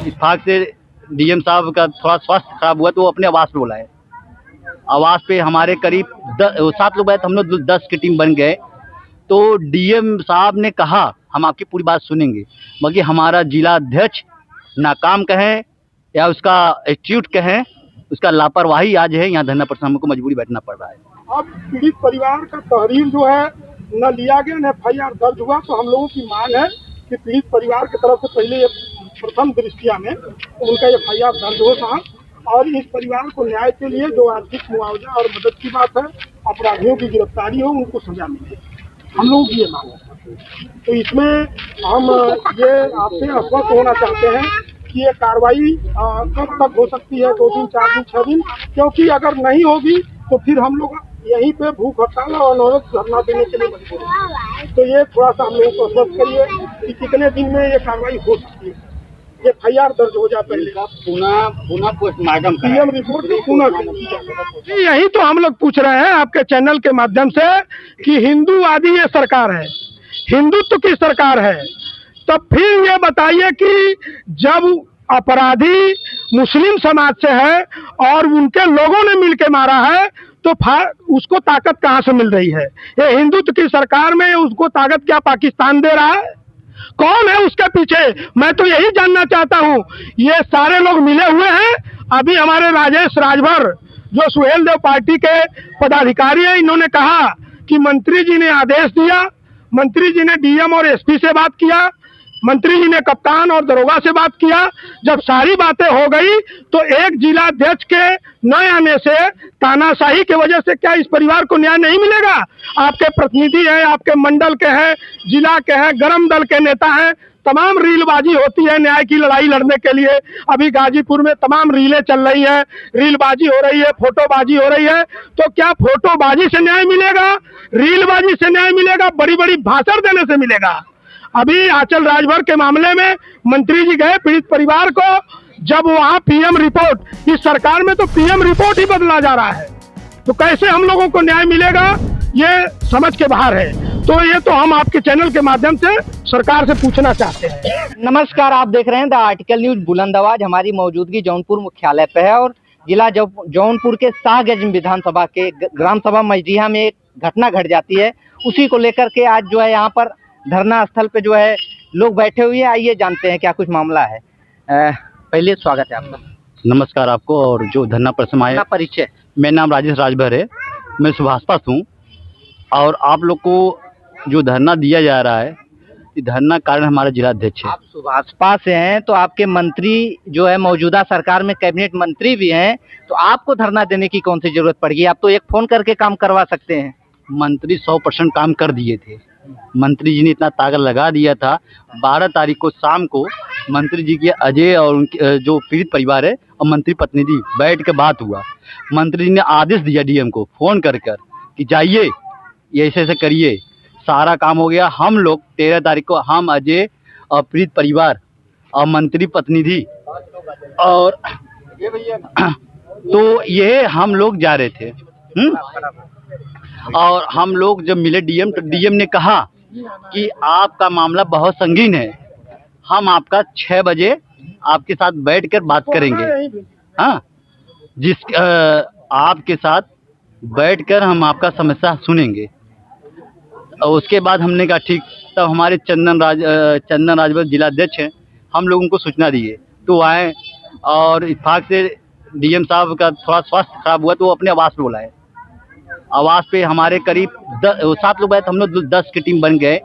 इत्तेफाक से डीएम साहब का थोड़ा स्वास्थ्य खराब हुआ तो वो अपने आवास पे बुलाए। आवास पे हमारे करीब 7 लोग आए तो हम लोग 10 की टीम बन गए। तो डीएम साहब ने कहा हम आपकी पूरी बात सुनेंगे, मगर हमारा जिला अध्यक्ष नाकाम कहें या उसका एटीट्यूड कहें, उसका लापरवाही आज है। यहाँ धरना प्रदर्शन हमको मजबूरी बैठना पड़ रहा है। अब पीड़ित परिवार का तहरीर जो है न लिया गया, न FIR दर्ज हुआ। तो हम लोगों की मांग है कि पीड़ित परिवार की तरफ से पहले प्रथम दृष्टिया में उनका FIR दर्ज हो साहब, और इस परिवार को न्याय के लिए जो आर्थिक मुआवजा और मदद की बात है, अपराधियों की गिरफ्तारी हो, उनको सजा मिले, हम लोगों की ये मांग है। तो इसमें हम ये आपसे आश्वस्त होना चाहते हैं कि ये कार्रवाई कब तक हो सकती है, 2 दिन, 4 दिन, 6 दिन, क्योंकि अगर नहीं होगी तो फिर हम लोग यहीं पे भूख हड़ताल और अनवरत धरना देने के लिए मजबूर हैं। तो ये थोड़ा सा हम लोगों को आश्वस्त करिए कि कितने दिन में ये कार्रवाई हो सकती है, ये FIR दर्ज हो जाए पहले, पुनः पोस्टमार्टम PM रिपोर्ट पुनः। यही तो हम लोग पूछ रहे हैं आपके चैनल के माध्यम से कि हिंदूवादी ये सरकार है, हिंदुत्व की सरकार है, तो फिर ये बताइए कि जब अपराधी मुस्लिम समाज से है और उनके लोगों ने मिलके मारा है तो उसको ताकत कहाँ से मिल रही है? ये हिंदुत्व की सरकार में उसको ताकत क्या पाकिस्तान दे रहा है? कौन है उसके पीछे? मैं तो यही जानना चाहता हूँ। ये सारे लोग मिले हुए हैं। अभी हमारे राजेश राजभर जो सुहेल देव पार्टी के पदाधिकारी है, इन्होंने कहा कि मंत्री जी ने आदेश दिया, मंत्री जी ने DM और SP से बात किया, मंत्री जी ने कप्तान और दरोगा से बात किया। जब सारी बातें हो गई तो एक जिला अध्यक्ष के न आने से, तानाशाही की वजह से क्या इस परिवार को न्याय नहीं मिलेगा? आपके प्रतिनिधि हैं, आपके मंडल के हैं, जिला के हैं, गरम दल के नेता हैं, तमाम रीलबाजी होती है न्याय की लड़ाई लड़ने के लिए। अभी गाजीपुर में तमाम रीलें चल रही है, रीलबाजी हो रही है, फोटोबाजी हो रही है। तो क्या फोटोबाजी से न्याय मिलेगा? रीलबाजी से न्याय मिलेगा? बड़ी बड़ी भाषण देने से मिलेगा? अभी आंचल राजभर के मामले में मंत्री जी गए पीड़ित परिवार को, जब वहाँ PM रिपोर्ट, इस सरकार में तो PM रिपोर्ट ही बदला जा रहा है, तो कैसे हम लोगों को न्याय मिलेगा? ये समझ के बाहर है। तो ये तो हम आपके चैनल के माध्यम से सरकार से पूछना चाहते हैं। नमस्कार, आप देख रहे हैं द आर्टिकल न्यूज बुलंद आवाज। हमारी मौजूदगी जौनपुर मुख्यालय पे है और जिला जौनपुर के शाहगंज विधानसभा के ग्राम सभा मजडीहा में एक घटना घट जाती है। उसी को लेकर के आज जो है यहाँ पर धरना स्थल पे जो है लोग बैठे हुए हैं। आइए जानते हैं क्या कुछ मामला है। पहले स्वागत है आपका। नमस्कार आपको और जो धरना प्रदर्शन आए। परिचय? मेरा नाम राजेश राजभर है, मैं सुभाष हूँ। और आप लोग को जो धरना दिया जा रहा है, ये धरना कारण हमारा जिला अध्यक्ष है। आप सुभाषपा से हैं तो आपके मंत्री जो है मौजूदा सरकार में कैबिनेट मंत्री भी हैं, तो आपको धरना देने की कौन सी जरूरत पड़ गई? आप तो एक फोन करके काम करवा सकते हैं। मंत्री 100% काम कर दिए थे। मंत्री जी ने इतना ताकत लगा दिया था। 12 तारीख को शाम को मंत्री जी के अजय और उनके जो पीड़ित परिवार है और मंत्री प्रतिनिधि बैठ के बात हुआ। मंत्री जी ने आदेश दिया DM को फोन कर कि जाइए, ये ऐसे करिए, सारा काम हो गया। हम लोग 13 तारीख को हम अजय और पीड़ित परिवार और मंत्री प्रतिनिधि और तो ये हम लोग जा रहे थे। और हम लोग जब मिले DM तो DM ने कहा कि आपका मामला बहुत संगीन है, हम आपका 6 बजे आपके साथ बैठकर बात करेंगे। हाँ, आपके साथ बैठकर हम आपका समस्या सुनेंगे। और उसके बाद हमने कहा ठीक। तब हमारे चंदन राजभर जिला अध्यक्ष हैं, हम लोगों को सूचना दिए तो आए। और इत्तेफाक से DM साहब का थोड़ा स्वास्थ्य खराब हुआ तो वो अपने आवास पे बुलाए। आवास पे हमारे करीब 7 लोग आए तो हम लोग 10 की टीम बन गए।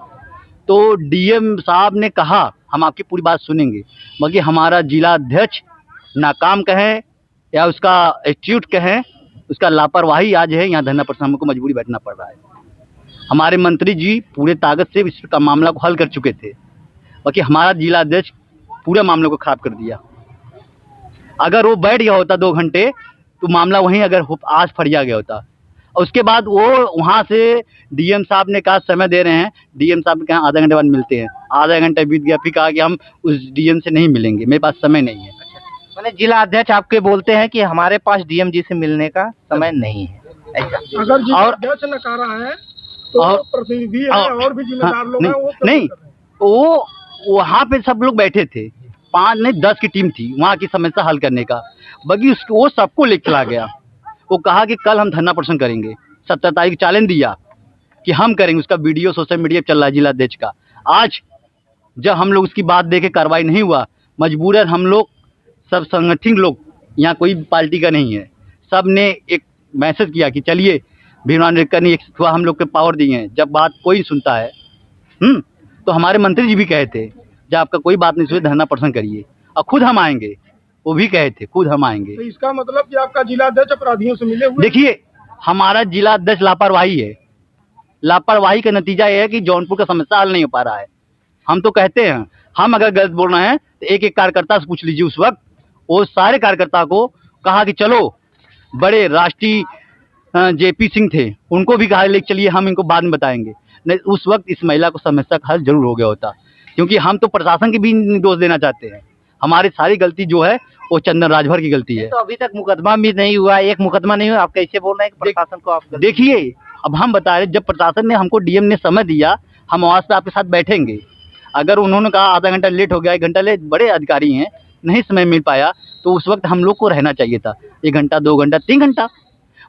तो DM साहब ने कहा हम आपकी पूरी बात सुनेंगे, मगर हमारा जिला अध्यक्ष नाकाम कहें या उसका एटीट्यूड कहें, उसका लापरवाही आज है। यहाँ धरना प्रदर्शन हमको मजबूरी बैठना पड़ रहा है। हमारे मंत्री जी पूरे ताकत से इस मामला को हल कर चुके थे, बाकी हमारा जिला अध्यक्ष पूरे मामले को खराब कर दिया। अगर वो बैठ गया होता 2 घंटे तो मामला वहीं अगर आज फरिया गया होता। और उसके बाद वो वहाँ से DM साहब ने कहा समय दे रहे हैं। DM साहब ने कहा आधा घंटे बाद मिलते हैं। आधा घंटा बीत गया, फिर कहा कि हम उस DM से नहीं मिलेंगे, मेरे पास समय नहीं है। मैंने जिला अध्यक्ष आपके बोलते हैं कि हमारे पास DM जी से मिलने का समय नहीं है। ऐसा। अगर जिला और- अध्यक्ष नकारा है तो और- प्रतिनिधि है और भी जिम्मेदार लोग हैं वो क्या नहीं, कर रहे हैं? वो वहाँ पे सब लोग बैठे थे, 5 नहीं 10 की टीम थी वहाँ की समस्या हल करने का। बाकी वो सबको लेके चला गया। वो कहा कि कल हम धरना प्रदर्शन करेंगे, 17 तारीख चैलेंज दिया कि हम करेंगे। उसका वीडियो सोशल मीडिया पे चल रहा है जिला अध्यक्ष का। आज जब हम लोग उसकी बात देखे कार्रवाई नहीं हुआ, मजबूरन हम लोग सब संगठित लोग, यहाँ कोई पार्टी का नहीं है, सब ने एक मैसेज किया कि चलिए भीमराव अम्बेडकर ने एक थोड़ा हम लोग के पावर दिए हैं। जब बात कोई सुनता है तो हमारे मंत्री जी भी कहे थे जब आपका कोई बात नहीं सुने धरना प्रदर्शन करिए, और खुद हम आएंगे। वो भी कहे थे खुद हम आएंगे। तो इसका मतलब कि आपका जिला अध्यक्ष अपराधियों से मिले हुए हैं? देखिए, हमारा जिला अध्यक्ष लापरवाही है। लापरवाही का नतीजा ये है कि जौनपुर का समस्या हल नहीं हो पा रहा है। हम तो कहते हैं, हम अगर गलत बोल रहे हैं तो एक एक कार्यकर्ता से पूछ लीजिए। उस वक्त वो सारे कार्यकर्ता को कहा कि चलो, बड़े राष्ट्रीय जेपी सिंह थे, उनको भी कहा ले चलिए, हम इनको बाद में बताएंगे। नहीं, उस वक्त इस महिला को समस्या का हल जरूर हो गया होता, क्योंकि हम तो प्रशासन की भी नहीं दोष देना चाहते हैं। हमारी सारी गलती जो है वो चंदन राजभर की गलती है। तो अभी तक मुकदमा भी नहीं हुआ, एक मुकदमा नहीं हुआ, आप कैसे बोल रहे हैं कि प्रशासन को आप देखिए, अब हम बता रहे, जब प्रशासन ने हमको डीएम ने समय दिया, हम आवाज पे आपके साथ बैठेंगे। अगर उन्होंने कहा आधा घंटा लेट हो गया, 1 घंटा लेट, बड़े अधिकारी हैं, नहीं समय मिल पाया, तो उस वक्त हम लोग को रहना चाहिए था 1 घंटा 2 घंटा 3 घंटा।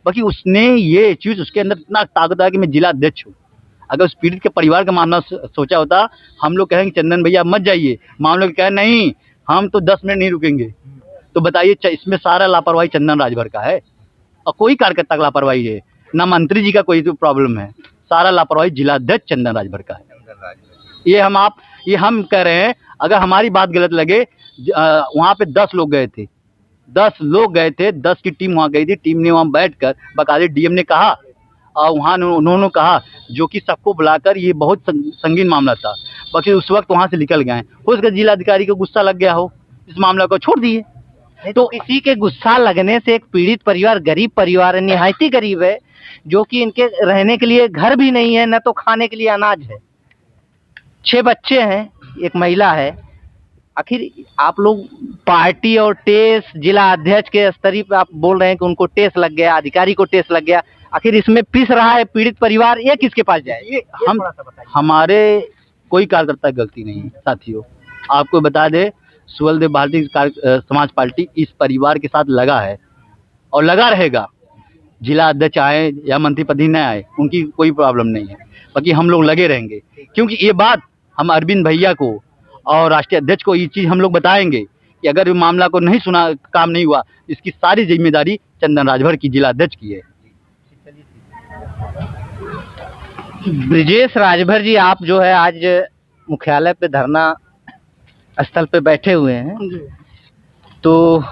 बाकी उसने ये चीज़, उसके अंदर इतना ताकत है कि मैं जिला अध्यक्ष हूँ। अगर उस पीड़ित के परिवार का मामला सोचा होता, हम लोग कहेंगे चंदन भैया मत जाइए, मामले कहें नहीं हम तो 10 मिनट नहीं रुकेंगे। तो बताइए, इसमें सारा लापरवाही चंदन राजभर का है और कोई कार्यकर्ता का लापरवाही है ना, मंत्री जी का कोई तो प्रॉब्लम है। सारा लापरवाही जिला अध्यक्ष चंदन राजभर का है। ये हम कह रहे हैं। अगर हमारी बात गलत लगे, वहाँ पे 10 लोग गए थे, 10 लोग गए थे, 10 की टीम वहाँ गई थी। टीम ने वहाँ बैठकर बकायदे डीएम ने कहा, और वहाँ उन्होंने कहा, जो कि सबको बुलाकर, ये बहुत संगीन मामला था। बाकी उस वक्त वहाँ से निकल गए। हो सकता जिलाधिकारी को गुस्सा लग गया हो, इस मामला को छोड़ दिए। तो किसी के गुस्सा लगने से एक पीड़ित परिवार, गरीब परिवार है, निहायती गरीब है, जो कि इनके रहने के लिए घर भी नहीं है, न तो खाने के लिए अनाज है, 6 बच्चे हैं, एक महिला है। आखिर आप लोग पार्टी और टेस, जिला अध्यक्ष के स्तरीय पे आप बोल रहे हैं कि उनको टेस लग गया, अधिकारी को टेस लग गया, आखिर इसमें पिस रहा है पीड़ित परिवार, ये किसके पास जाए? ये हमारे कोई कार्यकर्ता की गलती नहीं है साथियों। आपको बता दे, सुवलदेव भारतीय समाज पार्टी इस परिवार के साथ लगा है और लगा रहेगा। जिला अध्यक्ष आए या मंत्री पद न आए, उनकी कोई प्रॉब्लम नहीं है। बाकी हम लोग लगे रहेंगे, क्योंकि ये बात हम अरविंद भैया को और राष्ट्रीय अध्यक्ष को ये चीज़ हम लोग बताएंगे कि अगर मामला को नहीं सुना, काम नहीं हुआ, इसकी सारी जिम्मेदारी चंदन राजभर की, जिला अध्यक्ष की है। ब्रिजेश राजभर जी, आप जो है आज मुख्यालय पे धरना स्थल पे बैठे हुए हैं, तो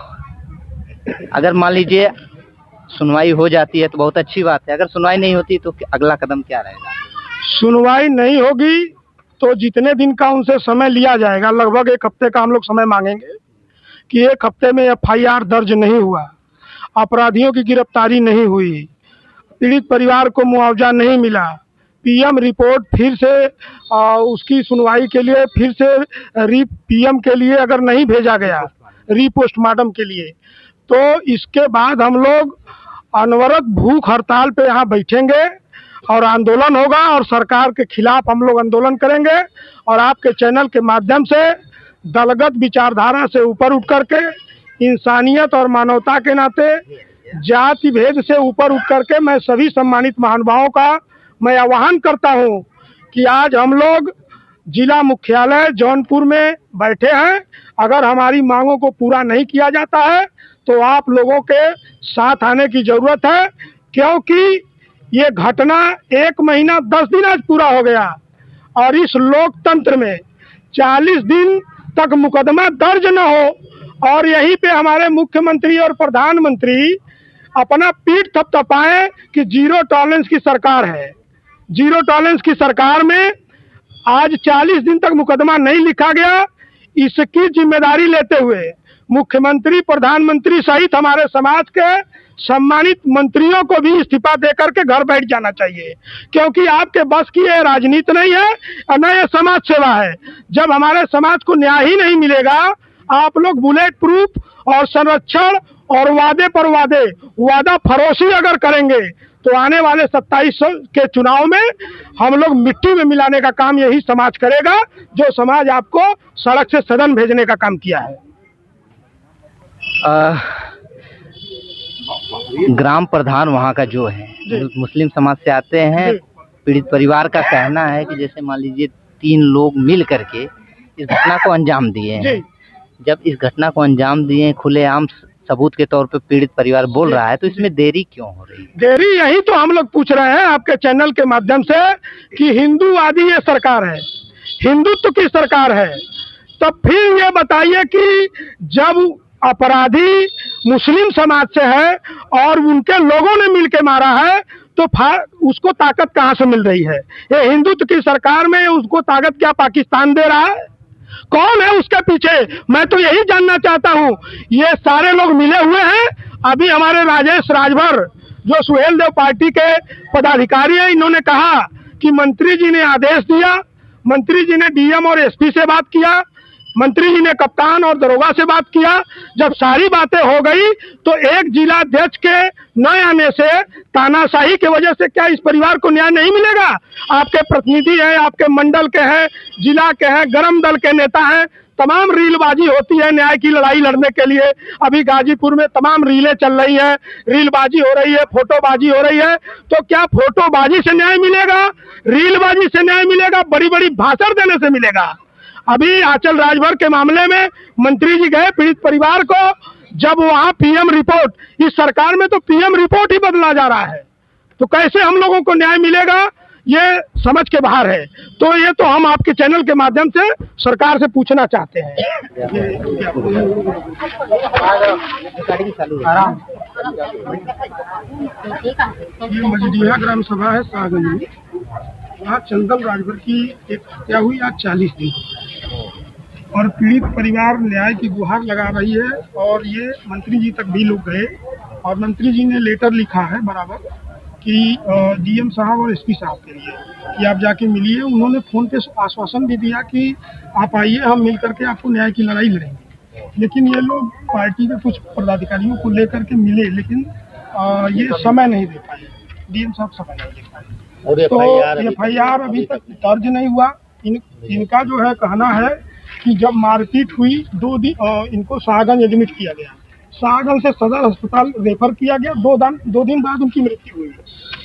अगर मान लीजिए सुनवाई हो जाती है तो बहुत अच्छी बात है, अगर सुनवाई नहीं होती तो अगला कदम क्या रहेगा? सुनवाई नहीं होगी तो जितने दिन का उनसे समय लिया जाएगा, लगभग 1 हफ्ते का हम लोग समय मांगेंगे कि 1 हफ्ते में FIR दर्ज नहीं हुआ, अपराधियों की गिरफ्तारी नहीं हुई, पीड़ित परिवार को मुआवजा नहीं मिला, PM रिपोर्ट फिर से उसकी सुनवाई के लिए फिर से PM के लिए अगर नहीं भेजा गया, रीपोस्टमार्टम के लिए, तो इसके बाद हम लोग अनवरत भूख हड़ताल पे यहाँ बैठेंगे और आंदोलन होगा और सरकार के खिलाफ हम लोग आंदोलन करेंगे। और आपके चैनल के माध्यम से दलगत विचारधारा से ऊपर उठ करके, इंसानियत और मानवता के नाते, जाति भेद से ऊपर उठ करके मैं सभी सम्मानित महानुभावों का मैं आह्वान करता हूं कि आज हम लोग जिला मुख्यालय जौनपुर में बैठे हैं। अगर हमारी मांगों को पूरा नहीं किया जाता है तो आप लोगों के साथ आने की जरूरत है, क्योंकि ये घटना 1 महीना 10 दिन आज पूरा हो गया और इस लोकतंत्र में 40 दिन तक मुकदमा दर्ज न हो और यहीं पे हमारे मुख्यमंत्री और प्रधानमंत्री अपना पीठ थपथपाएं कि जीरो टॉलरेंस की सरकार है। जीरो टॉलरेंस की सरकार में आज 40 दिन तक मुकदमा नहीं लिखा गया। इसकी जिम्मेदारी लेते हुए मुख्यमंत्री, प्रधानमंत्री सहित हमारे समाज के सम्मानित मंत्रियों को भी इस्तीफा देकर के घर बैठ जाना चाहिए, क्योंकि आपके बस की ये राजनीति नहीं है और न ये समाज सेवा है। जब हमारे समाज को न्याय ही नहीं मिलेगा, आप लोग बुलेट प्रूफ और संरक्षण और वादे पर वादा फरोशी अगर करेंगे तो आने वाले 27 के चुनाव में हम लोग मिट्टी में मिलाने का काम यही समाज करेगा, जो समाज आपको सड़क से सदन भेजने का काम किया है। ग्राम प्रधान वहाँ का जो है मुस्लिम समाज से आते हैं। पीड़ित परिवार का कहना है कि जैसे मान लीजिए 3 लोग मिल करके इस घटना को अंजाम दिए हैं। जब इस घटना को अंजाम दिए खुलेआम सबूत के तौर पे पीड़ित परिवार बोल रहा है, तो इसमें देरी क्यों हो रही है? देरी यही तो हम लोग पूछ रहे हैं आपके चैनल के माध्यम से कि हिंदूवादी ये सरकार है, हिंदुत्व की सरकार है, तब फिर ये बताइए कि जब अपराधी मुस्लिम समाज से है और उनके लोगों ने मिलके मारा है, तो उसको ताकत कहाँ से मिल रही है? ये हिंदुत्व की सरकार में उसको ताकत क्या पाकिस्तान दे रहा है? कौन है उसके पीछे? मैं तो यही जानना चाहता हूँ। ये सारे लोग मिले हुए हैं। अभी हमारे राजेश राजभर जो सुहेल देव पार्टी के पदाधिकारी है, इन्होंने कहा कि मंत्री जी ने आदेश दिया, मंत्री जी ने डीएम और एसपी से बात किया, मंत्री जी ने कप्तान और दरोगा से बात किया। जब सारी बातें हो गई तो एक जिला अध्यक्ष के न आने से, तानाशाही की वजह से क्या इस परिवार को न्याय नहीं मिलेगा? आपके प्रतिनिधि हैं, आपके मंडल के हैं, जिला के हैं, गरम दल के नेता हैं, तमाम रीलबाजी होती है न्याय की लड़ाई लड़ने के लिए। अभी गाजीपुर में तमाम रीलें चल रही है, रीलबाजी हो रही है, फोटोबाजी हो रही है। तो क्या फोटोबाजी से न्याय मिलेगा? रीलबाजी से न्याय मिलेगा? बड़ी बड़ी भाषण देने से मिलेगा? अभी आंचल राजभर के मामले में मंत्री जी गए पीड़ित परिवार को, जब वहां पीएम रिपोर्ट, इस सरकार में तो पीएम रिपोर्ट ही बदला जा रहा है, तो कैसे हम लोगों को न्याय मिलेगा? ये समझ के बाहर है। तो ये तो हम आपके चैनल के माध्यम से सरकार से पूछना चाहते हैं। ये मजडीहा ग्राम सभा है शाहगंज में। यहाँ चंदन राजभर की एक हत्या हुई आज 40 दिन, और पीड़ित परिवार न्याय की गुहार लगा रही है। और ये मंत्री जी तक भी लोग गए और मंत्री जी ने लेटर लिखा है बराबर कि डीएम साहब और एसपी साहब के लिए कि आप जाके मिलिए। उन्होंने फोन पे आश्वासन भी दिया कि आप आइए, हम मिल करके आपको न्याय की लड़ाई लड़ेंगे। लेकिन ये लोग पार्टी के कुछ पदाधिकारियों को लेकर के मिले, लेकिन ये समय नहीं दे पाए, डीएम साहब समय नहीं दे पाए। तो एफआईआर अभी तक दर्ज नहीं हुआ। इनका जो है कहना है कि जब मारपीट हुई 2 दिन इनको शाहगंज एडमिट किया गया, शाहगंज से सदर अस्पताल रेफर किया गया, 2 दिन बाद उनकी मृत्यु हुई।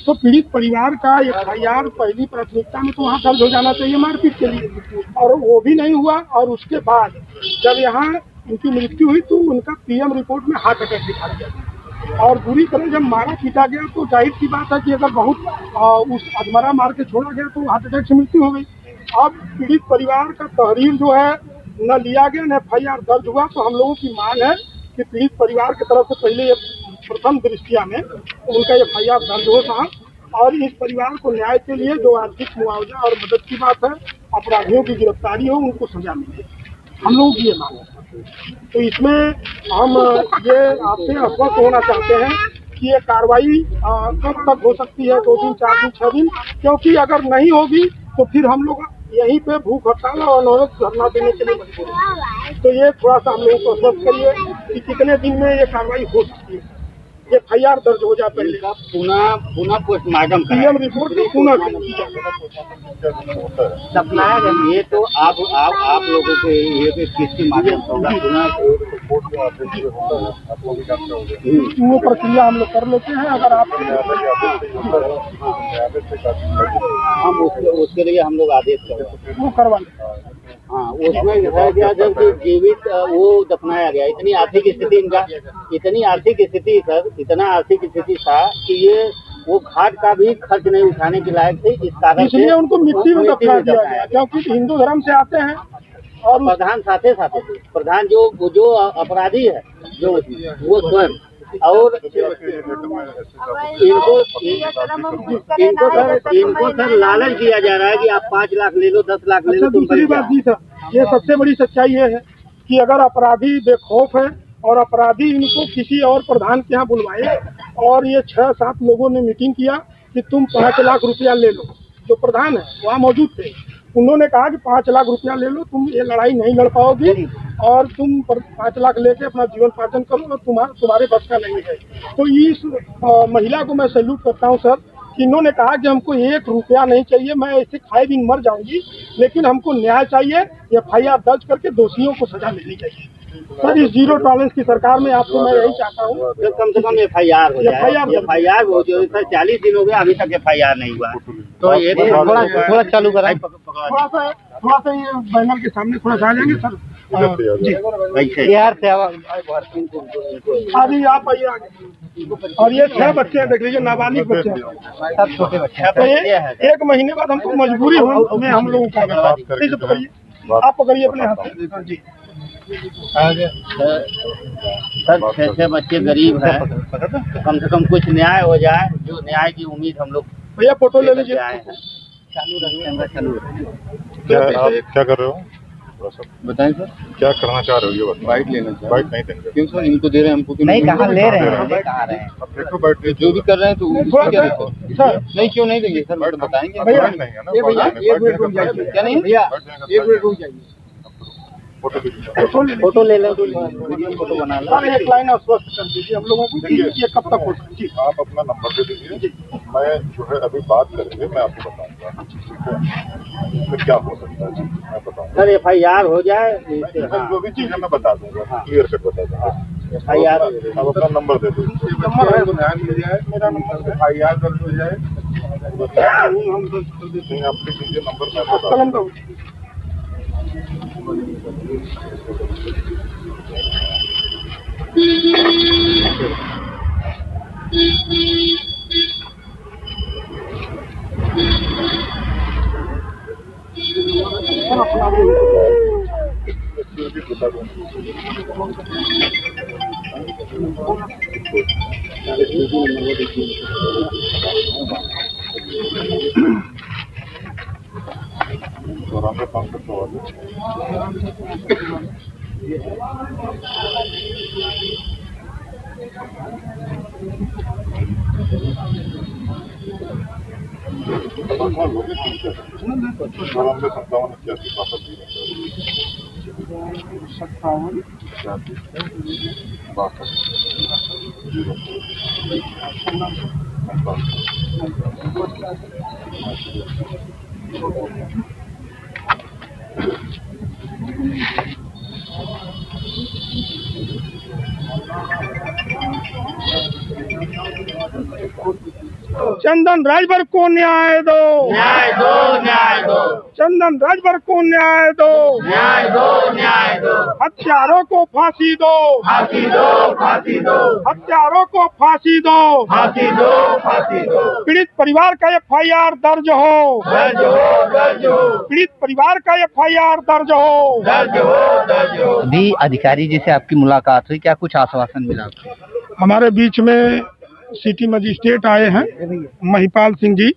तो पीड़ित परिवार का एफआईआर पहली प्राथमिकता में तो वहाँ दर्ज हो जाना चाहिए मारपीट के लिए, और वो भी नहीं हुआ। और उसके बाद जब यहाँ उनकी मृत्यु हुई तो उनका पीएम रिपोर्ट में हार्ट अटैक दिखा दिया, और बुरी तरह जब मारा पीटा गया तो जाहिर सी बात है कि अगर बहुत उस अधमरा मार के छोड़ा गया तो हार्ट अटैक से मृत्यु हो गई। अब पीड़ित परिवार का तहरीर जो है न लिया गया, न एफआईआर दर्ज हुआ। तो हम लोगों की मांग है कि पीड़ित परिवार की तरफ से पहले प्रथम दृष्टिया में उनका एफआईआर दर्ज हो साहब, और इस परिवार को न्याय के लिए जो आर्थिक मुआवजा और मदद की बात है, अपराधियों की गिरफ्तारी हो, उनको सजा मिले, हम लोग ये मांग है। तो इसमें हम ये आपसे आश्वस्त होना चाहते हैं कि ये कार्रवाई कब तक हो सकती है, 2 दिन, 4 दिन, 6 दिन, क्योंकि अगर नहीं होगी तो फिर हम लोग यहीं पे भूख हड़ताल और अनवरत धरना देने के लिए मजबूर हैं। तो ये थोड़ा सा हम लोगों को आश्वस्त करिए कि कितने दिन में ये कार्रवाई हो सकती है, एफआईआर दर्ज हो जाए पहले, पुनः पोस्टमार्टम पीएम रिपोर्ट पुनः सपनाया गया। ये तो आप लोगों के ये किसके माध्यम से होगा? वो प्रक्रिया हम लोग कर लेते हैं। अगर आप हम उसके लिए हम लोग आदेश करें, वो करवा लेते हैं। हाँ, उसमें बताया गया जब जीवित वो दफनाया गया। इतनी आर्थिक स्थिति इनका, इतनी आर्थिक स्थिति सर, इतना आर्थिक स्थिति था कि ये वो घाट का भी खर्च नहीं उठाने के लायक थे। इस कारण इसलिए उनको मिट्टी में दफना दिया गया, क्योंकि हिंदू धर्म से आते हैं। और प्रधान साथे थे, प्रधान जो अपराधी है जो वो स्वयं, और इनको सर लालच दिया जा रहा है कि आप 5 लाख ले लो, 10 लाख ले लो। दूसरी बात जी सर, ये सबसे बड़ी सच्चाई ये है कि अगर अपराधी बेखौफ है और अपराधी इनको किसी और प्रधान के यहाँ बुलवाए, और ये 6-7 लोगों ने मीटिंग किया कि तुम 5 लाख रुपया ले लो, जो प्रधान है वहाँ मौजूद थे, उन्होंने कहा कि 5 लाख रुपया ले लो, तुम ये लड़ाई नहीं लड़ पाओगी और तुम 5 लाख लेके अपना जीवन पार्जन करो और तुम्हारे बस का नहीं है। तो इस महिला को मैं सैल्यूट करता हूँ सर कि इन्होंने कहा कि हमको 1 रुपया नहीं चाहिए, मैं ऐसे खाए बिन मर जाऊंगी, लेकिन हमको न्याय चाहिए। FIR दर्ज करके दोषियों को सजा मिलनी चाहिए। सर इस जीरो टॉलरेंस की सरकार में आपसे मैं यही चाहता हूँ कम से कम FIR हो जाए। FIR हो जाए। सर 40 दिन हो गए अभी तक FIR नहीं हुआ। तो ये थोड़ा चालू कराएं। थोड़ा सा ये बैनर के सामने थोड़ा सा आ जाएंगे सर। जी यार से अभी आप आइए आगे। और ये 6 बच्चे हैं, देख लीजिए, नाबालिग बच्चे हैं, सब छोटे बच्चे। तो ये 1 महीने बाद हमको मजबूरी में हम लोगों का पकड़िए, आप पकड़िए अपने हाथ से। जी सर 6 बच्चे गरीब हैं, कम से कम कुछ न्याय हो जाए, जो न्याय की उम्मीद हम लोग भैया फोटो ले लीजिए। चालू क्या कर रहे हो? बताएं सर, क्या करना चाह रहे हो? ये बाइट लेना चाहिए। बाइट नहीं देंगे। क्यों सर? इनको दे रहे हैं, हमको क्यों नहीं? कहाँ ले रहे हैं? कहाँ रहे हैं? अब देखो बाइट जो भी कर रहे हैं तो उसकी क्या दिक्कत? सर नहीं, क्यों नहीं देंगे सर? बाइट बताएंगे भैया, नहीं है ना। भैया 1 मिनट रुक जाइए। क्या नहीं भैया, 1 मिनट रुक जाइए। फोटो ले लें तो फोटो बना लो। सर एक लाइन आश्वस्त कर दीजिए हम लोगों को कि ये कब तक हो सकती है। आप अपना नंबर दे दीजिए, मैं जो है अभी बात करेंगे, मैं आपको बताऊंगा ठीक है इसमें क्या हो सकता है। मैं बताऊंगा सर FIR हो जाए। जो भी चीज़ है मैं बता दूंगा, क्लियर कट बता दूंगा। FIR आप अपना नंबर दे दीजिए। नंबर है तो ध्यान मिल जाए, मेरा नंबर FIR दर्ज हो जाए, हम दर्ज कर देते हैं। आप लिख लीजिए नंबर, मैं बता कलम दो। चंदन राजभर को न्याय दो, न्याय दो, न्याय दो, चंदन राजभर को न्याय दो, न्याय दो, न्याय दो, हत्यारों को फांसी दो, फांसी दो, फांसी दो, हत्यारों को फांसी दो, फांसी दो, फांसी दो, पीड़ित परिवार का FIR दर्ज हो, दर्ज हो, दर्ज हो, पीड़ित परिवार का FIR दर्ज हो, दर्ज हो, दर्ज हो। अभी अधिकारी जी से आपकी मुलाकात हुई, क्या कुछ आश्वासन मिला आपको? हमारे बीच में सिटी मजिस्ट्रेट आए हैं महिपाल सिंह जी,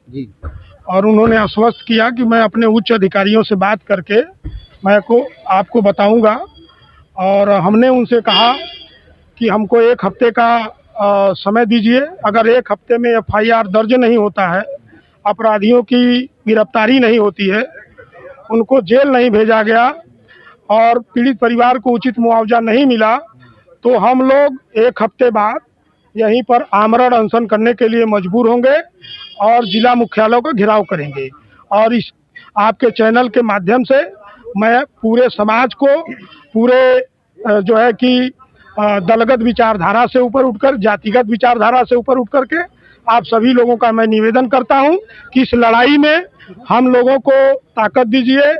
और उन्होंने आश्वस्त किया कि मैं अपने उच्च अधिकारियों से बात करके मैं आपको बताऊंगा। और हमने उनसे कहा कि हमको 1 हफ्ते का समय दीजिए। अगर 1 हफ्ते में FIR दर्ज नहीं होता है, अपराधियों की गिरफ्तारी नहीं होती है, उनको जेल नहीं भेजा गया और पीड़ित परिवार को उचित मुआवजा नहीं मिला, तो हम लोग 1 हफ्ते बाद यहीं पर आमरण अनशन करने के लिए मजबूर होंगे और जिला मुख्यालयों का घेराव करेंगे। और इस आपके चैनल के माध्यम से मैं पूरे समाज को, पूरे जो है कि दलगत विचारधारा से ऊपर उठकर, जातिगत विचारधारा से ऊपर उठ करके आप सभी लोगों का मैं निवेदन करता हूं कि इस लड़ाई में हम लोगों को ताकत दीजिए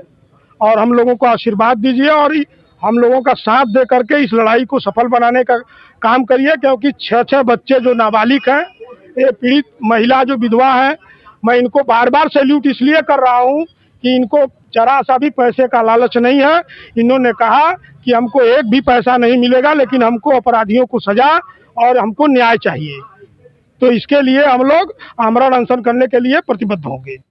और हम लोगों को आशीर्वाद दीजिए और हम लोगों का साथ दे करके इस लड़ाई को सफल बनाने का काम करिए। क्योंकि 6 बच्चे जो नाबालिग हैं, ये पीड़ित महिला जो विधवा है, मैं इनको बार बार सैल्यूट इसलिए कर रहा हूं कि इनको जरा सा भी पैसे का लालच नहीं है। इन्होंने कहा कि हमको 1 भी पैसा नहीं मिलेगा, लेकिन हमको अपराधियों को सजा और हमको न्याय चाहिए। तो इसके लिए हम लोग आमरण अनशन करने के लिए प्रतिबद्ध होंगे।